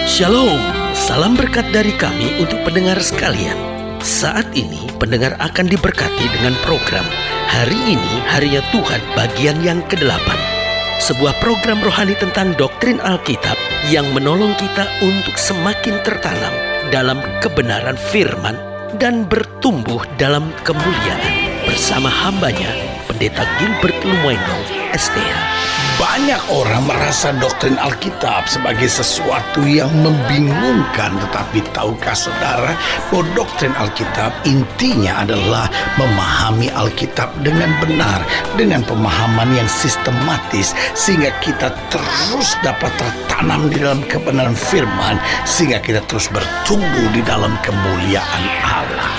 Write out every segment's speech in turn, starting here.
Shalom, salam berkat dari kami untuk pendengar sekalian. Saat ini pendengar akan diberkati dengan program Hari Ini Harinya Tuhan bagian yang ke-8. Sebuah program rohani tentang doktrin Alkitab yang menolong kita untuk semakin tertanam dalam kebenaran firman dan bertumbuh dalam kemuliaan bersama hambanya, Pendeta Gilbert Lumwendo, STH. Banyak orang merasa doktrin Alkitab sebagai sesuatu yang membingungkan. Tetapi tahukah saudara bahwa doktrin Alkitab intinya adalah memahami Alkitab dengan benar, dengan pemahaman yang sistematis, sehingga kita terus dapat tertanam di dalam kebenaran firman, sehingga kita terus bertumbuh di dalam kemuliaan Allah.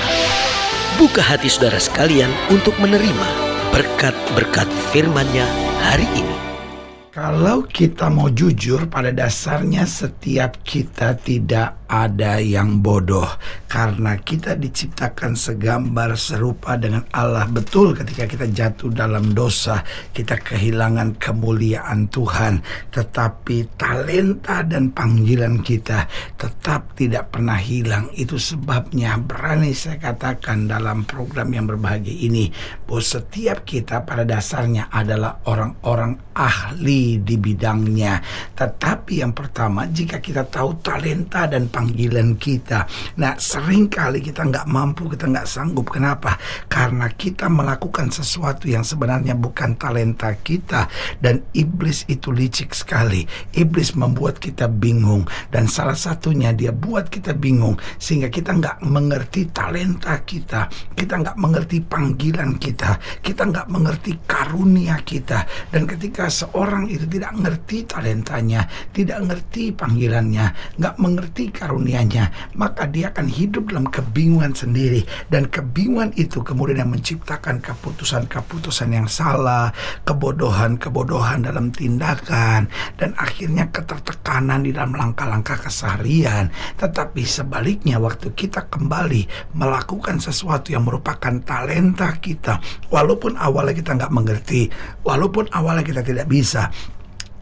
Buka hati saudara sekalian untuk menerima berkat-berkat firman-Nya hari ini. Kalau kita mau jujur, pada dasarnya setiap kita tidak ada yang bodoh, karena kita diciptakan segambar serupa dengan Allah. Betul, ketika kita jatuh dalam dosa, kita kehilangan kemuliaan Tuhan, tetapi talenta dan panggilan kita tetap tidak pernah hilang. Itu sebabnya berani saya katakan dalam program yang berbahagia ini bahwa setiap kita pada dasarnya adalah orang-orang ahli di bidangnya. Tetapi yang pertama, jika kita tahu talenta dan panggilan kita, nah seringkali kita nggak mampu, kita nggak sanggup. Kenapa? Karena kita melakukan sesuatu yang sebenarnya bukan talenta kita. Dan iblis itu licik sekali. Iblis membuat kita bingung, dan salah satunya dia buat kita bingung sehingga kita nggak mengerti talenta kita, kita nggak mengerti panggilan kita nggak mengerti karunia kita. Dan ketika seorang itu tidak ngerti talentanya, tidak ngerti panggilannya, nggak mengerti karunianya, maka dia akan hidup dalam kebingungan sendiri. Dan kebingungan itu kemudian yang menciptakan keputusan-keputusan yang salah, kebodohan-kebodohan dalam tindakan, dan akhirnya ketertekanan di dalam langkah-langkah keseharian. Tetapi sebaliknya, waktu kita kembali melakukan sesuatu yang merupakan talenta kita, walaupun awalnya kita nggak mengerti, walaupun awalnya kita tidak bisa,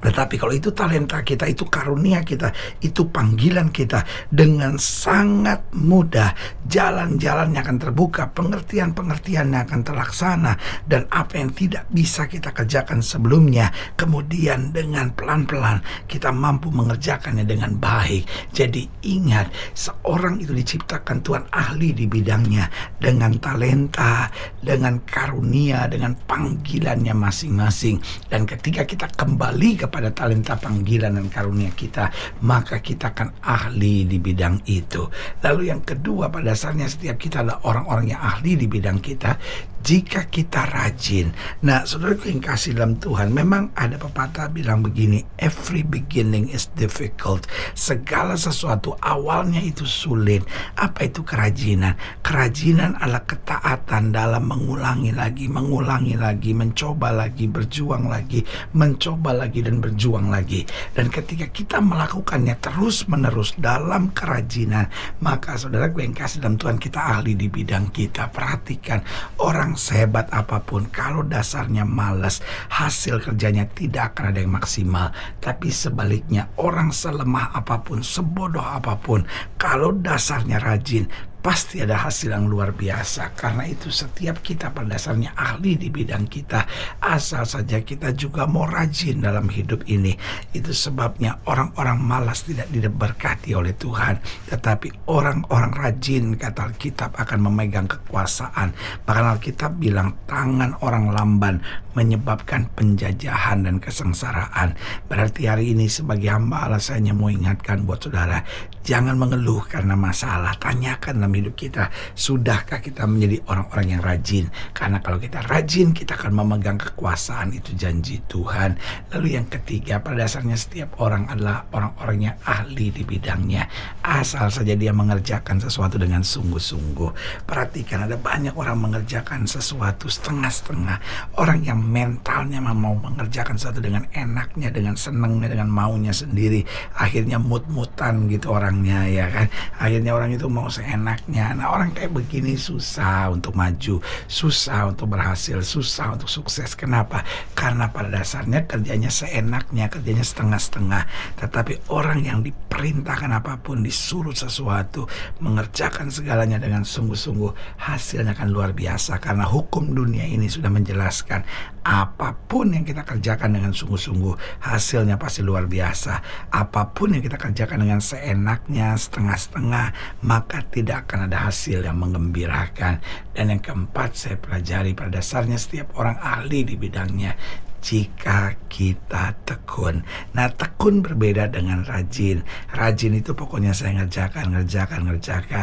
tetapi kalau itu talenta kita, itu karunia kita, itu panggilan kita, dengan sangat mudah jalan-jalannya akan terbuka, pengertian-pengertiannya akan terlaksana, dan apa yang tidak bisa kita kerjakan sebelumnya, kemudian dengan pelan-pelan kita mampu mengerjakannya dengan baik. Jadi ingat, seorang itu diciptakan Tuhan ahli di bidangnya, dengan talenta, dengan karunia, dengan panggilannya masing-masing. Dan ketika kita kembali pada talenta, panggilan, dan karunia kita, maka kita akan ahli di bidang itu. Lalu yang kedua, pada dasarnya setiap kita adalah orang-orang yang ahli di bidang kita jika kita rajin. Nah, saudaraku yang kasih dalam Tuhan, memang ada pepatah bilang begini, every beginning is difficult. Segala sesuatu awalnya itu sulit. Apa itu kerajinan? Kerajinan adalah ketaatan dalam mengulangi lagi, mencoba lagi, berjuang lagi, mencoba lagi, dan berjuang lagi. Dan ketika kita melakukannya terus-menerus dalam kerajinan, maka saudaraku yang kasih dalam Tuhan, kita ahli di bidang kita. Perhatikan, orang sehebat apapun, kalau dasarnya malas, hasil kerjanya tidak akan ada yang maksimal. Tapi sebaliknya, orang selemah apapun, sebodoh apapun, kalau dasarnya rajin, pasti ada hasil yang luar biasa. Karena itu setiap kita pada dasarnya ahli di bidang kita, asal saja kita juga mau rajin dalam hidup ini. Itu sebabnya orang-orang malas tidak diberkati oleh Tuhan, tetapi orang-orang rajin, kata Alkitab, akan memegang kekuasaan. Bahkan Alkitab bilang, tangan orang lamban menyebabkan penjajahan dan kesengsaraan. Berarti hari ini sebagai hamba Allah, saya hanya mau ingatkan buat saudara, jangan mengeluh karena masalah. Tanyakan dalam hidup kita, sudahkah kita menjadi orang-orang yang rajin? Karena kalau kita rajin, kita akan memegang kekuasaan. Itu janji Tuhan. Lalu yang ketiga, pada dasarnya setiap orang adalah orang-orang yang ahli di bidangnya, asal saja dia mengerjakan sesuatu dengan sungguh-sungguh. Perhatikan, ada banyak orang mengerjakan sesuatu setengah-setengah. Orang yang mentalnya mau mengerjakan sesuatu dengan enaknya, dengan senangnya, dengan maunya sendiri, akhirnya mut-mutan gitu orangnya, ya kan? Akhirnya orang itu mau seenak seenaknya. Nah, orang kayak begini susah untuk maju, susah untuk berhasil, susah untuk sukses. Kenapa? Karena pada dasarnya kerjanya seenaknya, kerjanya setengah-setengah. Tetapi orang yang diperintahkan apapun, disuruh sesuatu, mengerjakan segalanya dengan sungguh-sungguh, hasilnya akan luar biasa. Karena hukum dunia ini sudah menjelaskan, apapun yang kita kerjakan dengan sungguh-sungguh, hasilnya pasti luar biasa. Apapun yang kita kerjakan dengan seenaknya, setengah-setengah, maka tidak akan ada hasil yang menggembirakan. Dan yang keempat, saya pelajari pada dasarnya setiap orang ahli di bidangnya. Jika kita tekun. Nah, tekun berbeda dengan rajin. Rajin itu pokoknya saya ngerjakan.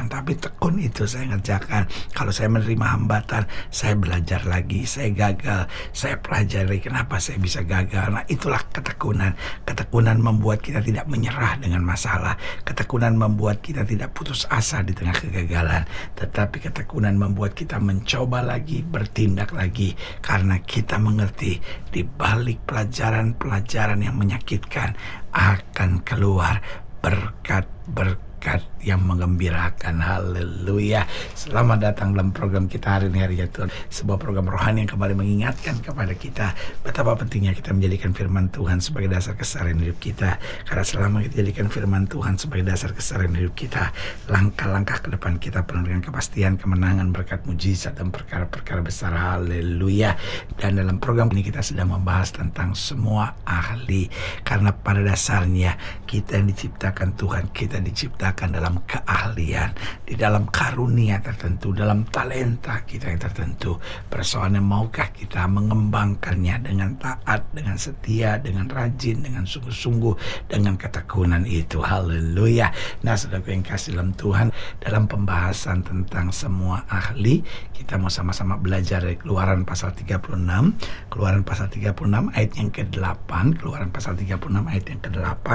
Tapi tekun itu saya ngerjakan. Kalau saya menerima hambatan, saya belajar lagi. Saya gagal, saya pelajari kenapa saya bisa gagal. Nah, itulah ketekunan. Ketekunan membuat kita tidak menyerah dengan masalah. Ketekunan membuat kita tidak putus asa di tengah kegagalan. Tetapi ketekunan membuat kita mencoba lagi, bertindak lagi. Karena kita mengerti di balik pelajaran-pelajaran yang menyakitkan akan keluar berkat-berkat yang menggembirakan. Haleluya. Selamat datang dalam program kita hari ini, Hari Ya Tuhan. Sebuah program rohani yang kembali mengingatkan kepada kita betapa pentingnya kita menjadikan firman Tuhan sebagai dasar keseharian hidup kita. Karena selama kita jadikan firman Tuhan sebagai dasar keseharian hidup kita, langkah-langkah ke depan kita penuh dengan kepastian, kemenangan, berkat, mujizat, dan perkara-perkara besar. Haleluya. Dan dalam program ini kita sedang membahas tentang semua ahli. Karena pada dasarnya kita yang diciptakan Tuhan, kita diciptakan dalam keahlian, di dalam karunia tertentu, dalam talenta kita yang tertentu. Persoalannya, maukah kita mengembangkannya dengan taat, dengan setia, dengan rajin, dengan sungguh-sungguh, dengan ketekunan itu. Haleluya. Nah, saudara yang kasih dalam Tuhan, dalam pembahasan tentang semua ahli, kita mau sama-sama belajar dari Keluaran pasal 36, Keluaran pasal 36 ayat yang ke-8, Keluaran pasal 36 ayat yang ke-8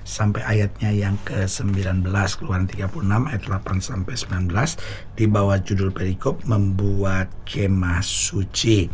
sampai ayatnya yang ke-19. Keluaran 36 ayat 8 sampai 19 di bawah judul perikop membuat kemah suci.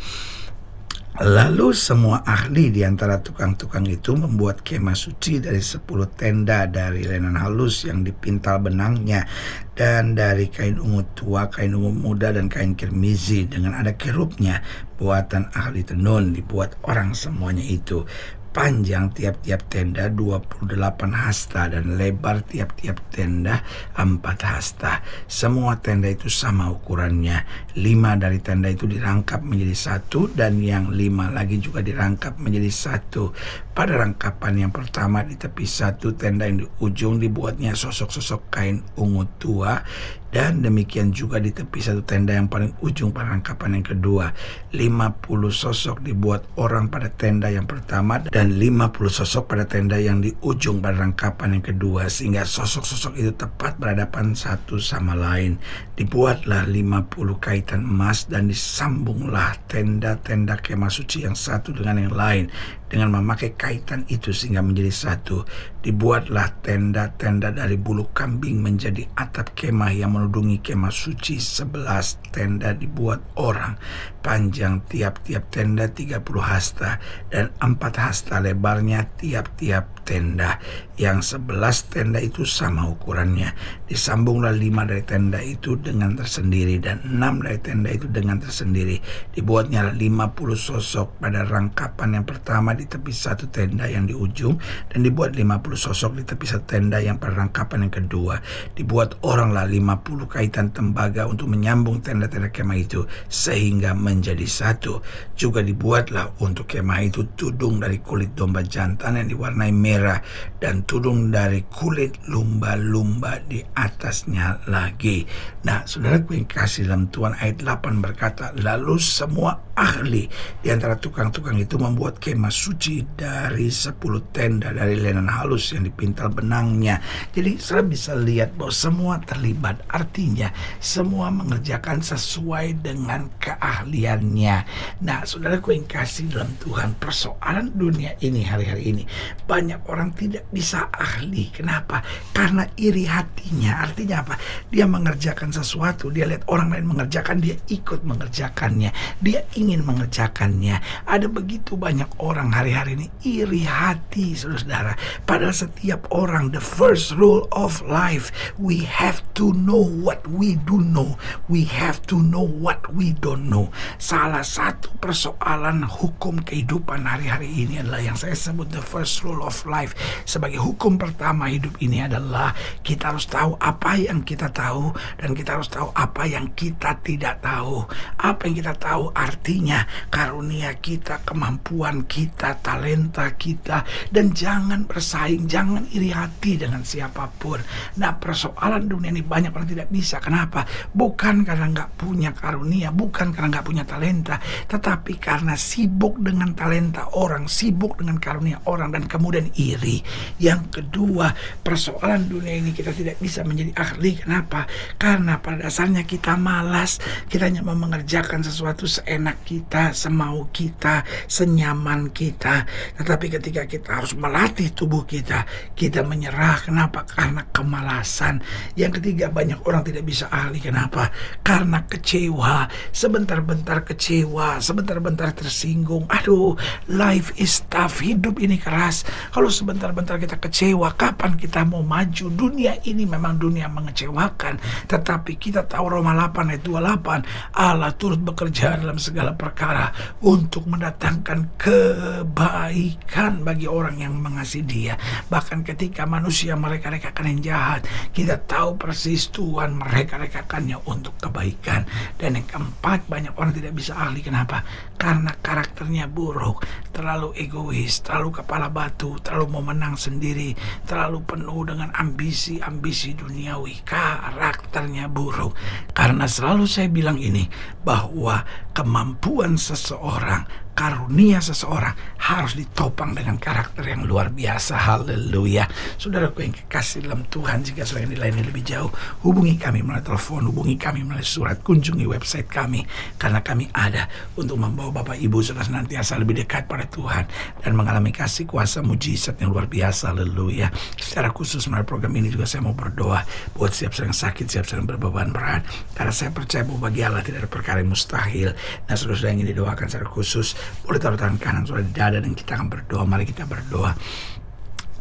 Lalu semua ahli di antara tukang-tukang itu membuat kemah suci dari 10 tenda dari lenan halus yang dipintal benangnya, dan dari kain ungu tua, kain ungu muda, dan kain kirmizi dengan ada kerubnya, buatan ahli tenun, dibuat orang semuanya itu. Panjang tiap-tiap tenda 28 hasta dan lebar tiap-tiap tenda 4 hasta. Semua tenda itu sama ukurannya. 5 dari tenda itu dirangkap menjadi satu, dan yang 5 lagi juga dirangkap menjadi satu. Pada rangkapan yang pertama di tepi satu tenda yang di ujung dibuatnya sosok-sosok kain ungu tua, dan demikian juga di tepi satu tenda yang paling ujung pada rangkapan yang kedua. 50 sosok dibuat orang pada tenda yang pertama, dan 50 sosok pada tenda yang di ujung pada rangkapan yang kedua, sehingga sosok-sosok itu tepat berhadapan satu sama lain. Dibuatlah 50 kaitan emas, dan disambunglah tenda-tenda kemah suci yang satu dengan yang lain dengan memakai kaitan itu sehingga menjadi satu. Dibuatlah tenda-tenda dari bulu kambing menjadi atap kemah yang menudungi kemah suci. 11 tenda dibuat orang. Panjang tiap-tiap tenda 30 hasta, dan 4 hasta lebarnya tiap-tiap tenda. Yang 11 tenda itu sama ukurannya. Disambunglah 5 dari tenda itu dengan tersendiri, dan 6 dari tenda itu dengan tersendiri. Dibuatnya 50 sosok pada rangkapan yang pertama di tepi satu tenda yang di ujung, dan dibuat 50 sosok di tepi satu tenda yang pada rangkapan yang kedua. Dibuat oranglah 50 kaitan tembaga untuk menyambung tenda-tenda kemah itu sehingga menjadi satu. Juga dibuatlah untuk kemah itu tudung dari kulit domba jantan yang diwarnai merah, dan tudung dari kulit lumba-lumba di atasnya lagi. Nah, saudaraku yang kasih dalam Tuhan, ayat 8 berkata, lalu semua ahli di antara tukang-tukang itu membuat kemah suci dari 10 tenda dari lenan halus yang dipintal benangnya. Jadi saudara bisa lihat bahwa semua terlibat, artinya semua mengerjakan sesuai dengan keahliannya. Nah, saudaraku yang kasih dalam Tuhan, persoalan dunia ini hari-hari ini, banyak orang tidak bisa ahli. Kenapa? Karena iri hatinya. Artinya apa? Dia mengerjakan sesuatu, dia lihat orang lain mengerjakan, dia ikut mengerjakannya, dia ingin mengerjakannya. Ada begitu banyak orang hari hari-hari ini iri hati, saudara. Padahal setiap orang, the first rule of life, we have to know what we do know. We have to know what we don't know. Salah satu persoalan hukum kehidupan hari-hari ini adalah yang saya sebut the first rule of life. Sebagai hukum pertama hidup ini adalah kita harus tahu apa yang kita tahu dan kita harus tahu apa yang kita tidak tahu. Apa yang kita tahu artinya karunia kita, kemampuan kita, talenta kita, dan jangan bersaing, jangan iri hati dengan siapapun. Nah, persoalan dunia ini banyak orang tidak bisa. Kenapa? Bukan karena nggak punya karunia, bukan karena nggak punya talenta, tetapi karena sibuk dengan talenta orang, sibuk dengan karunia orang, dan kemudian iri. Yang kedua, persoalan dunia ini kita tidak bisa menjadi ahli. Kenapa? Karena pada dasarnya kita malas, kita hanya mau mengerjakan sesuatu seenak kita, semau kita, senyaman kita. Tetapi ketika kita harus melatih tubuh kita, kita menyerah. Kenapa? Karena kemalasan. Yang ketiga, banyak orang tidak bisa ahli. Kenapa? Karena kecewa. Sebentar-bentar kecewa, sebentar-bentar tersinggung. Aduh, life is tough. Hidup ini keras. Kalau sebentar-bentar kita kecewa, kapan kita mau maju? Dunia ini memang dunia mengecewakan. Tetapi kita tahu Roma 8 ayat 28, Allah turut bekerja dalam segala perkara untuk mendatangkan kebaikan bagi orang yang mengasihi Dia. Bahkan ketika manusia mereka-rekakan yang jahat, kita tahu persis Tuhan mereka-rekakannya untuk kebaikan. Dan yang keempat, banyak orang tidak bisa ahli. Kenapa? Karena karakternya buruk, terlalu egois, terlalu kepala batu, terlalu mau menang sendiri, terlalu penuh dengan ambisi-ambisi duniawi. Karakternya buruk. Karena selalu saya bilang ini, bahwa kemampuan seseorang, karunia seseorang harus ditopang dengan karakter yang luar biasa. Haleluya. Saudaraku yang kekasih dalam Tuhan, jika saudara yang dilayani lebih jauh, hubungi kami melalui telepon, hubungi kami melalui surat, kunjungi website kami, karena kami ada untuk membawa Bapak Ibu saudara senantiasa lebih dekat pada Tuhan dan mengalami kasih kuasa mujizat yang luar biasa. Haleluya. Secara khusus melalui program ini juga saya mau berdoa buat siap sedang sakit, siap sedang berbeban berat, karena saya percaya bahwa bagi Allah tidak ada perkara yang mustahil. Nah, saudara yang ingin didoakan secara khusus, boleh taruh tangan kanan saudara di dada dan kita akan berdoa. Mari kita berdoa.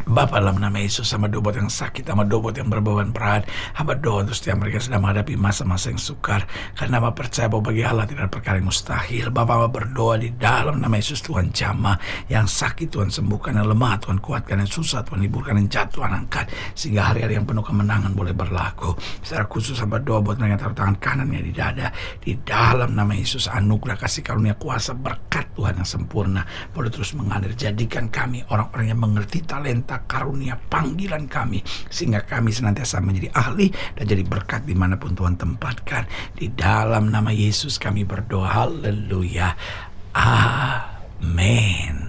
Bapa, dalam nama Yesus, sama doa buat yang sakit, sama doa buat yang berbeban berat, hamba doa untuk setiap mereka sedang menghadapi masa-masa yang sukar, karena hamba percaya bahwa bagi Allah tidak ada perkara yang mustahil. Bapa, hamba berdoa di dalam nama Yesus, Tuhan jamah yang sakit, Tuhan sembuhkan, yang lemah Tuhan kuatkan, yang susah Tuhan hiburkan, yang jatuh Tuhan angkat, sehingga hari-hari yang penuh kemenangan boleh berlaku. Secara khusus hamba doa buat mereka yang taruh tangan kanannya di dada, di dalam nama Yesus, anugerah kasih karunia kuasa berkat Tuhan yang sempurna boleh terus mengalir. Jadikan kami orang-orang yang mengerti talenta, karunia, panggilan kami, sehingga kami senantiasa menjadi ahli dan jadi berkat dimanapun Tuhan tempatkan. Di dalam nama Yesus kami berdoa. Haleluya. Amin.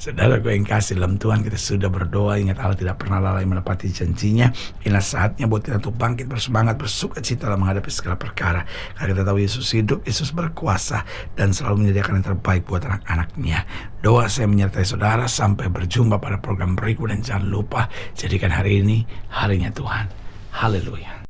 Saudara yang kasih dalam Tuhan, kita sudah berdoa. Ingat, Allah tidak pernah lalai menepati janjinya. Inilah saatnya buat kita untuk bangkit bersemangat, bersuka cita dalam menghadapi segala perkara. Karena kita tahu Yesus hidup, Yesus berkuasa, dan selalu menyediakan yang terbaik buat anak-anaknya. Doa saya menyertai saudara. Sampai berjumpa pada program berikut, dan jangan lupa jadikan hari ini harinya Tuhan. Haleluya.